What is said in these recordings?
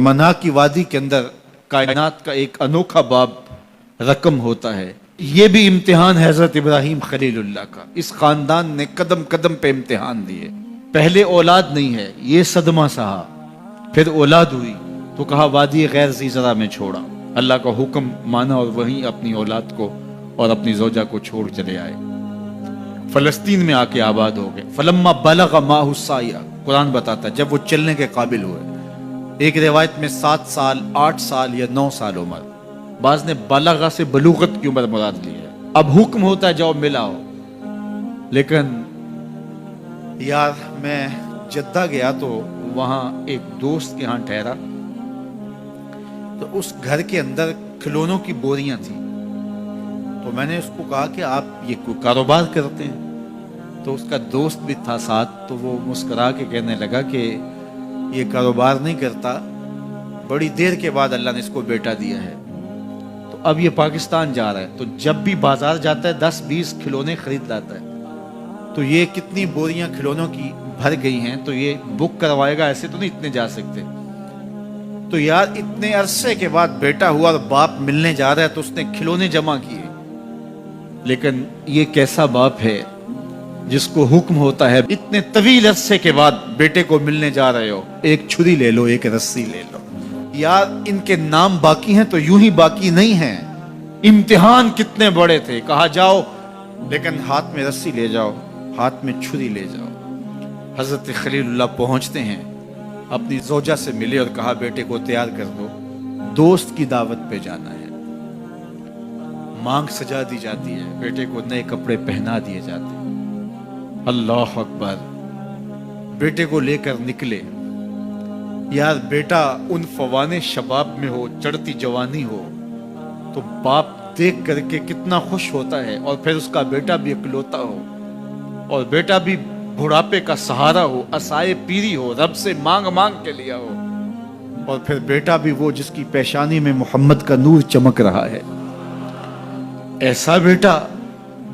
منا کی وادی کے اندر کائنات کا ایک انوکھا باب رقم ہوتا ہے. یہ بھی امتحان ہے حضرت ابراہیم خلیل اللہ کا. اس خاندان نے قدم قدم پہ امتحان دیے. پہلے اولاد نہیں ہے، یہ صدمہ سہا. پھر اولاد ہوئی تو کہا وادی غیر ذی زرع میں چھوڑا. اللہ کا حکم مانا اور وہیں اپنی اولاد کو اور اپنی زوجہ کو چھوڑ چلے آئے. فلسطین میں آ کے آباد ہو گئے. فلما بلغ معہ السعی، قرآن بتاتا جب وہ چلنے کے قابل ہوئے. ایک روایت میں 7 سال 8 سال یا 9 سال عمر. بعض نے بلغہ سے بلوغت کی عمر مراد لی ہے. اب حکم ہوتا ہے جاؤ ملاؤ. لیکن یار میں جدہ گیا تو وہاں ایک دوست کے ہاں ٹھہرا تو اس گھر کے اندر کھلونوں کی بوریاں تھیں. تو میں نے اس کو کہا کہ آپ یہ کوئی کاروبار کرتے ہیں؟ تو اس کا دوست بھی تھا ساتھ. تو وہ مسکرا کے کہنے لگا کہ یہ کاروبار نہیں کرتا، بڑی دیر کے بعد اللہ نے اس کو بیٹا دیا ہے. تو اب یہ پاکستان جا رہا ہے تو جب بھی بازار جاتا ہے 10-20 کھلونے خرید لاتا ہے. تو یہ کتنی بوریاں کھلونوں کی بھر گئی ہیں تو یہ بک کروائے گا، ایسے تو نہیں اتنے جا سکتے. تو یار اتنے عرصے کے بعد بیٹا ہوا اور باپ ملنے جا رہا ہے تو اس نے کھلونے جمع کیے. لیکن یہ کیسا باپ ہے جس کو حکم ہوتا ہے اتنے طویل عرصے کے بعد بیٹے کو ملنے جا رہے ہو، ایک چھری لے لو، ایک رسی لے لو. یار ان کے نام باقی ہیں تو یوں ہی باقی نہیں ہیں. امتحان کتنے بڑے تھے. کہا جاؤ لیکن ہاتھ میں رسی لے جاؤ، ہاتھ میں چھری لے جاؤ. حضرت خلیل اللہ پہنچتے ہیں، اپنی زوجہ سے ملے اور کہا بیٹے کو تیار کر دو، دوست کی دعوت پہ جانا ہے. مانگ سجا دی جاتی ہے، بیٹے کو نئے کپڑے پہنا دیے جاتے ہیں. اللہ اکبر. بیٹے کو لے کر نکلے. یار بیٹا ان فوان شباب میں ہو، چڑھتی جوانی ہو تو باپ دیکھ کر کے کتنا خوش ہوتا ہے. اور پھر اس کا بیٹا بھی اکلوتا ہو اور بیٹا بھی بڑھاپے کا سہارا ہو، عصائے پیری ہو، رب سے مانگ مانگ کے لیا ہو. اور پھر بیٹا بھی وہ جس کی پیشانی میں محمد کا نور چمک رہا ہے. ایسا بیٹا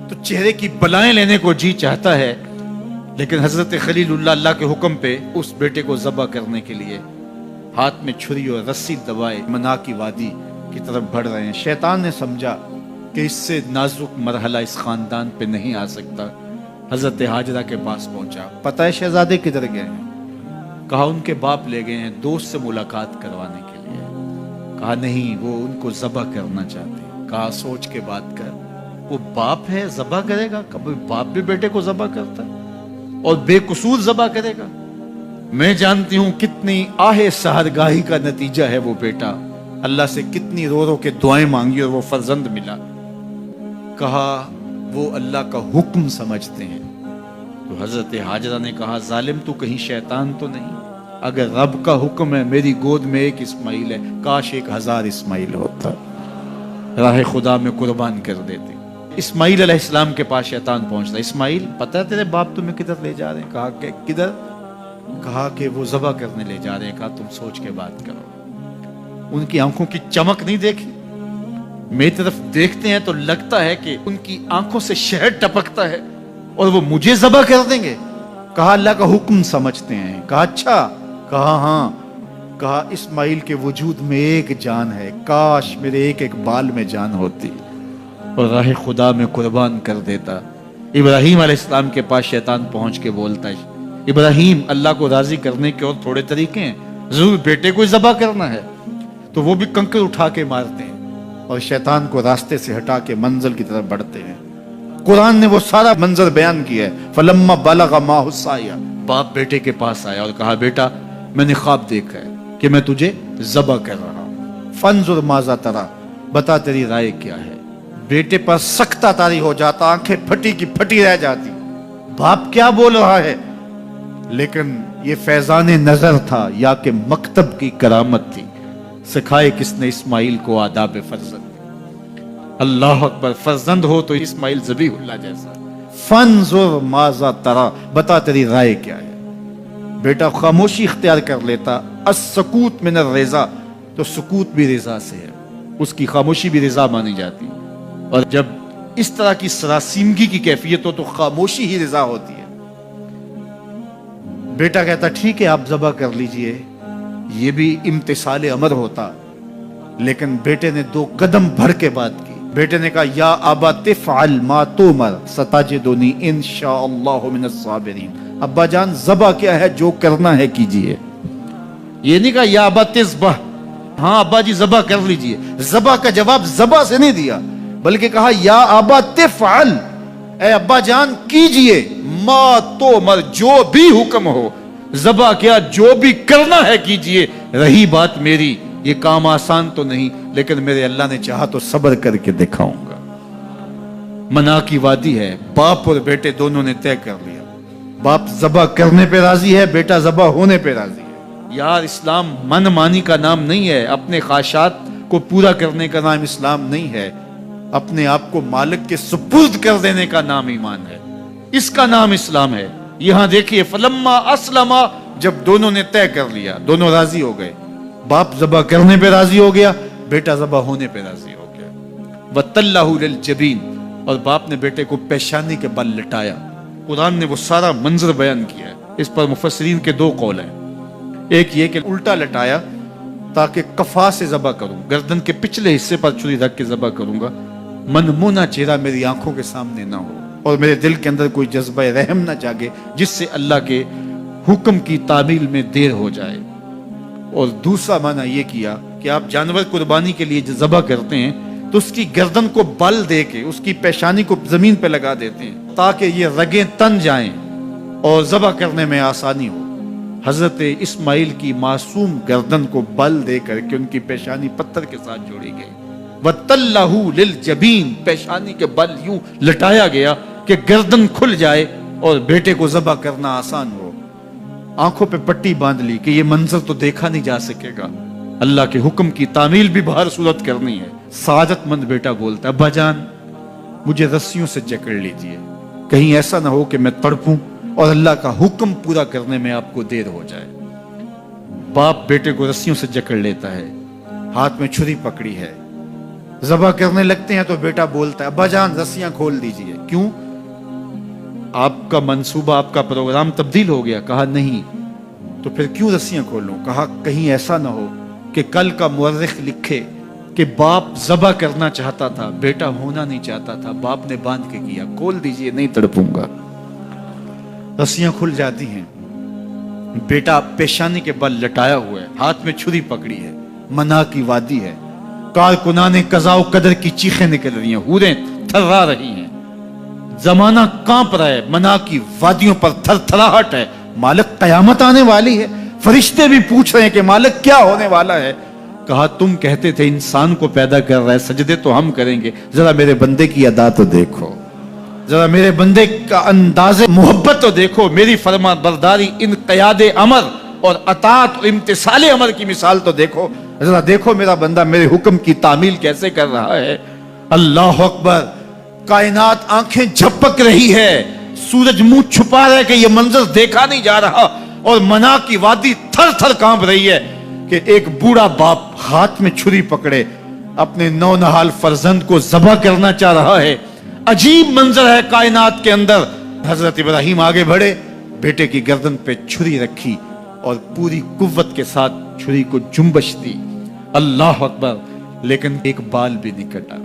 تو چہرے کی بلائیں لینے کو جی چاہتا ہے. لیکن حضرت خلیل اللہ اللہ کے حکم پہ اس بیٹے کو ذبح کرنے کے لیے ہاتھ میں چھری اور رسی دبائے منا کی وادی کی طرف بڑھ رہے ہیں. شیطان نے سمجھا کہ اس سے نازک مرحلہ اس خاندان پہ نہیں آ سکتا. حضرت حاجرہ کے پاس پہنچا. پتہ ہے شہزادے کدھر گئے ہیں؟ کہا ان کے باپ لے گئے ہیں دوست سے ملاقات کروانے کے لیے. کہا نہیں، وہ ان کو ذبح کرنا چاہتے ہیں. کہا سوچ کے بات کر. وہ باپ ہے ذبح کرے گا؟ کبھی باپ بھی بیٹے کو ذبح کرتا ہے اور بے قصور ذبح کرے گا؟ میں جانتی ہوں کتنی آہ سحرگاہی کا نتیجہ ہے وہ بیٹا. اللہ سے کتنی رو رو کے دعائیں مانگی اور وہ فرزند ملا. کہا وہ اللہ کا حکم سمجھتے ہیں. تو حضرت حاجرہ نے کہا ظالم تو کہیں شیطان تو نہیں؟ اگر رب کا حکم ہے میری گود میں ایک اسماعیل ہے، کاش 1000 اسماعیل ہوتا، راہ خدا میں قربان کر دیتے. اسماعیل علیہ السلام کے پاس شیطان پہنچتا. اسماعیل پتہ ہے تیرے باپ تمہیں کدھر لے جا رہے ہیں؟ کہا کہ کدھر؟ کہا کہ وہ ذبح کرنے لے جا رہے ہیں. کہا تم سوچ کے بات کرو. ان کی آنکھوں کی چمک نہیں دیکھی؟ میری طرف دیکھتے ہیں تو لگتا ہے کہ ان کی آنکھوں سے شہد ٹپکتا ہے اور وہ مجھے ذبح کر دیں گے. کہا اللہ کا حکم سمجھتے ہیں. کہا اچھا. کہا ہاں. کہا اسماعیل کے وجود میں ایک جان ہے، کاش میرے ایک بال میں جان ہوتی اور راہ خدا میں قربان کر دیتا. ابراہیم علیہ السلام کے پاس شیطان پہنچ کے بولتا ہے ابراہیم اللہ کو راضی کرنے کے اور تھوڑے طریقے ہیں، ضرور بیٹے کو ذبح کرنا ہے. تو وہ بھی کنکر اٹھا کے مارتے ہیں اور شیطان کو راستے سے ہٹا کے منزل کی طرف بڑھتے ہیں. قرآن نے وہ سارا منظر بیان کیا ہے. فلما بلغ معہ السعی، باپ بیٹے کے پاس آیا اور کہا بیٹا میں نے خواب دیکھا ہے کہ میں تجھے ذبح کر رہا ہوں. فانظر ماذا تری، بتا تیری رائے کیا ہے. بیٹے پر سختہ طاری ہو جاتا، آنکھیں پھٹی کی پھٹی رہ جاتی. باپ کیا بول رہا ہے؟ لیکن یہ فیضان نظر تھا یا کہ مکتب کی کرامت تھی. سکھائے کس نے اسماعیل کو آداب فرزند. اللہ اکبر. فرزند ہو تو اسماعیل ذبیح اللہ جیسا. فانظر ماذا تری، بتا تیری رائے کیا ہے. بیٹا خاموشی اختیار کر لیتا. السکوت من الرضا، تو سکوت بھی رضا سے ہے، اس کی خاموشی بھی رضا مانی جاتی. اور جب اس طرح کی سراسیمگی کی کیفیت ہو تو خاموشی ہی رضا ہوتی ہے. بیٹا کہتا ٹھیک ہے آپ ذبح کر لیجئے. یہ بھی امتثال امر ہوتا، لیکن بیٹے نے 2 قدم بھر کے بات کی. بیٹے نے کہا یا ابا تفعل ما تؤمر ستجدنی انشاءاللہ من الصابرین. ابا جان ذبح کیا ہے، جو کرنا ہے کیجئے. یہ نہیں کہا یا ابا تذبح، ہاں ابا جی ذبح کر لیجئے. ذبح کا جواب ذبح سے نہیں دیا، بلکہ کہا یا ابا تفعل، اے ابا جان کیجئے ما تؤمر، جو بھی حکم ہو. ذبح کیا، جو بھی کرنا ہے کیجئے. رہی بات میری، یہ کام آسان تو نہیں، لیکن میرے اللہ نے چاہا تو صبر کر کے دکھاؤں گا. منا کی وادی ہے، باپ اور بیٹے دونوں نے طے کر لیا. باپ ذبح کرنے پہ راضی ہے، بیٹا ذبح ہونے پہ راضی ہے. یار اسلام من مانی کا نام نہیں ہے، اپنے خواہشات کو پورا کرنے کا نام اسلام نہیں ہے. اپنے آپ کو مالک کے سپرد کر دینے کا نام ایمان ہے، اس کا نام اسلام ہے. یہاں دیکھیے فلما اسلم، جب دونوں نے طے کر لیا، دونوں راضی ہو گئے. باپ ذبح کرنے پہ راضی ہو گیا، بیٹا ذبح ہونے پہ راضی ہو گیا. وَتَلَّهُ لِلْجَبِينِ، اور باپ نے بیٹے کو پیشانی کے بل لٹایا. قرآن نے وہ سارا منظر بیان کیا ہے. اس پر مفسرین کے 2 قول ہیں. ایک یہ کہ الٹا لٹایا تاکہ کفا سے ذبح کروں، گردن کے پچھلے حصے پر چھری رکھ کے ذبح کروں گا، منمونا چہرہ میری آنکھوں کے سامنے نہ ہو اور میرے دل کے اندر کوئی جذبہ رحم نہ جاگے جس سے اللہ کے حکم کی تعمیل میں دیر ہو جائے. اور دوسرا معنی یہ کیا کہ آپ جانور قربانی کے لیے جو ذبح کرتے ہیں تو اس کی گردن کو بل دے کے اس کی پیشانی کو زمین پہ لگا دیتے ہیں تاکہ یہ رگیں تن جائیں اور ذبح کرنے میں آسانی ہو. حضرت اسماعیل کی معصوم گردن کو بل دے کر کے ان کی پیشانی پتھر کے ساتھ جوڑی گئی. وَتَلَّهُ لِلْجَبِينِ، پیشانی کے بل یوں لٹایا گیا کہ گردن کھل جائے اور بیٹے کو ذبح کرنا آسان ہو. آنکھوں پہ پٹی باندھ لی کہ یہ منظر تو دیکھا نہیں جا سکے گا، اللہ کے حکم کی تعمیل بھی بہر صورت کرنی ہے. سعادت مند بیٹا بولتا ابا جان مجھے رسیوں سے جکڑ لیجئے، کہیں ایسا نہ ہو کہ میں تڑپوں اور اللہ کا حکم پورا کرنے میں آپ کو دیر ہو جائے. باپ بیٹے کو رسیوں سے جکڑ لیتا ہے، ہاتھ میں چھری پکڑی ہے، ذبح کرنے لگتے ہیں تو بیٹا بولتا ہے ابا جان رسیاں کھول دیجئے. کیوں؟ آپ کا منصوبہ، آپ کا پروگرام تبدیل ہو گیا. کہا نہیں. تو پھر کیوں رسیاں کھولوں؟ کہا کہیں ایسا نہ ہو کہ کل کا مورخ لکھے کہ باپ ذبح کرنا چاہتا تھا، بیٹا ہونا نہیں چاہتا تھا، باپ نے باندھ کے کیا. کھول دیجئے، نہیں تڑپوں گا. رسیاں کھل جاتی ہیں. بیٹا پیشانی کے بل لٹایا ہوا ہے، ہاتھ میں چھری پکڑی ہے. منا کی وادی ہے، کارکنان قضاء و قدر کی چیخیں نکل رہی ہیں، حوریں تھرا رہی ہیں، زمانہ کانپ رہا ہے. منا کی وادیوں پر تھر تھراہٹ ہے. مالک قیامت آنے والی ہے. فرشتے بھی پوچھ رہے ہیں کہ مالک کیا ہونے والا ہے. کہا تم کہتے تھے انسان کو پیدا کر رہا ہے، سجدے تو ہم کریں گے، ذرا میرے بندے کی ادا تو دیکھو، ذرا میرے بندے کا انداز محبت تو دیکھو، میری فرما برداری، انقیاد امر اور اطاعت اور امتثال امر کی مثال تو دیکھو. ذرا دیکھو میرا بندہ میرے حکم کی تعمیل کیسے کر رہا ہے. اللہ اکبر. کائنات آنکھیں جھپک رہی ہے، سورج منہ چھپا رہا ہے کہ یہ منظر دیکھا نہیں جا رہا، اور منا کی وادی تھر تھر کانپ رہی ہے کہ ایک بوڑھا باپ ہاتھ میں چھری پکڑے اپنے نونہال فرزند کو ذبح کرنا چاہ رہا ہے. عجیب منظر ہے کائنات کے اندر. حضرت ابراہیم آگے بڑھے، بیٹے کی گردن پہ چھری رکھی اور پوری قوت کے ساتھ چھری کو جنبش دی. اللہ اکبر. لیکن ایک بال بھی نہیں کٹا.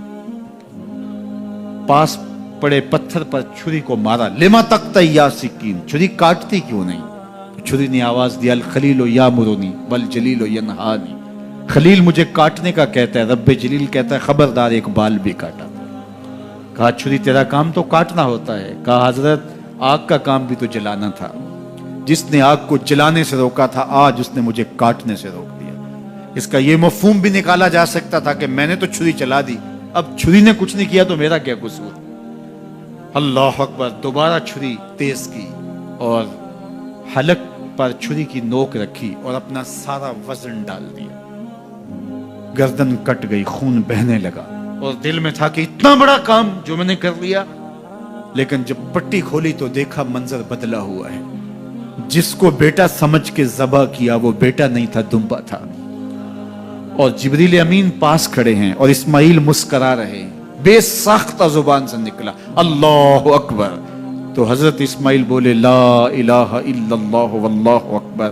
پاس پڑے پتھر پر چھری کو مارا. لما تقطع یا سکین، چھری کاٹتی کیوں نہیں؟ چھری نے آواز دیا الخلیل یامرنی والجلیل ینہانی، خلیل مجھے کاٹنے کا کہتا ہے، رب جلیل کہتا ہے خبردار ایک بال بھی کاٹا. کہا چھری تیرا کام تو کاٹنا ہوتا ہے. کہا حضرت آگ کا کام بھی تو جلانا تھا، جس نے آگ کو جلانے سے روکا تھا آج اس نے مجھے کاٹنے سے روک دیا. اس کا یہ مفہوم بھی نکالا جا سکتا تھا کہ میں نے تو چھری چلا دی، اب چھری نے کچھ نہیں کیا تو میرا کیا قصور. اللہ اکبر. دوبارہ چھری تیز کی اور حلق پر چھری کی نوک رکھی اور اپنا سارا وزن ڈال دیا. گردن کٹ گئی، خون بہنے لگا اور دل میں تھا کہ اتنا بڑا کام جو میں نے کر لیا. لیکن جب پٹی کھولی تو دیکھا منظر بدلا ہوا ہے. جس کو بیٹا سمجھ کے ذبح کیا وہ بیٹا نہیں تھا، دمبا تھا. اور جبریل امین پاس کھڑے ہیں اور اسماعیل مسکرا رہے ہیں. بے ساختہ زبان سے نکلا اللہ اکبر. تو حضرت اسماعیل بولے لا الہ الا اللہ واللہ اکبر.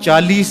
40